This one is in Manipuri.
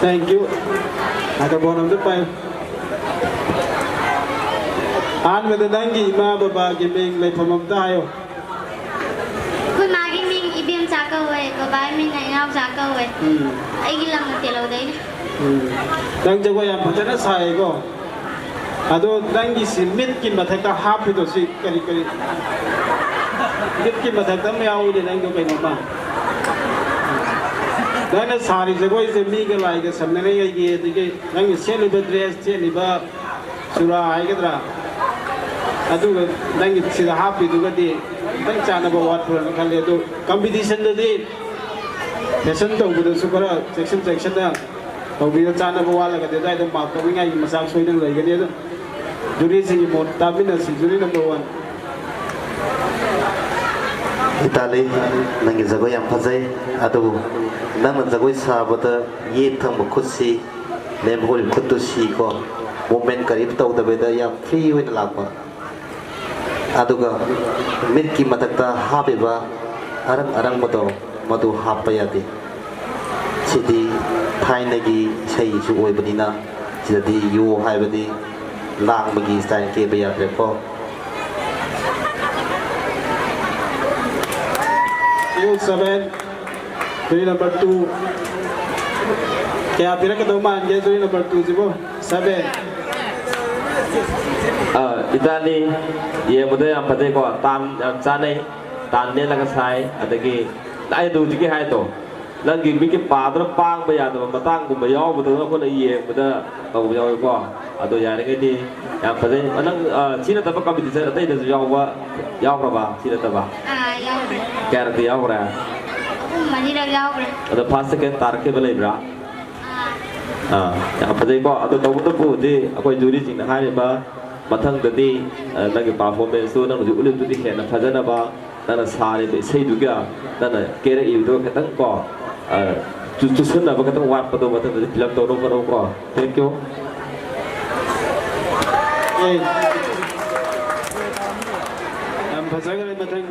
thank you อาจจะบอกนำทุกไปอ่านมาแต่ดังกี่มาบ่ากี่เมงเลยพมตายคุณมากี่มิงอีเบียมจากเอาไว้บ่ายมิงไหนเอาจากเอาไว้ไอ้กินลำมันเตลเอาได้ดังจะว่าอย่างพัฒนาสายก็อาดูดังกี่สิมิดกินมาแทกตาฮับไปตัวสิกันมิดกินมาแทกตาไม่เอาเดี๋ยวดังก็ไปน้ำมาดังนั้นสารีจะก็จะมีกันอะไรกันสำนักงานยังไงที่ก็ดังกี่เชลิบดเรสเชลิบสุราไอ้กันละอาดูดังกี่สิฮับไปตัวก็ดีดังจานบ่วัดพลังคันเลยตัวคอมเพติชันตัวดีเทสต์ตัวบุตรสุขระเซ็กชันเนี่ยตัววิจารณ์บ่วัดแล้วก็ได้ตัวมาตัวง่ายมาสักช่วยนึงเลยกันเนี่ยจุดนี้สิ่งที่หมดตามนี้นะสิ่งที่number one Itali nangi zago yang pazai adu naman zago sabota ye thang bukhusi nem hol khutusi ko moment karib tau da beda yang free win lagba aduga mit ki matakta habeba arang madu hapayati sidi thainagi sei su oibadina sidi yu haibadi lang bagi style ke beya ko you 7 three number 2 kaya pira ka doman kaya three number 2 sibo 7 Itali ye muda yang pada ko tan chane tan ne lang sai adagi ai du ji ki hai to lang gi mi ki pa dra pang ba ya to matang ku ba yaw bu to ko na ye muda to yaw ko ado ya ne ni yang pada anang china ta ba competition atai da yaw ba china ta ba yaw kar di yaw ra mani ra yaw ra ado first second tar ke ba lai bra yang pada ko ado to bu bu di akoi juri jing na hai ba mathang dadi nagi performance so nang ulim tu di hena phajana ba nana sare be sei duga nana kere ildo khatang ko tu sunna ba khatang wat pa do ba ta film to ro ko thank you am phajana mathang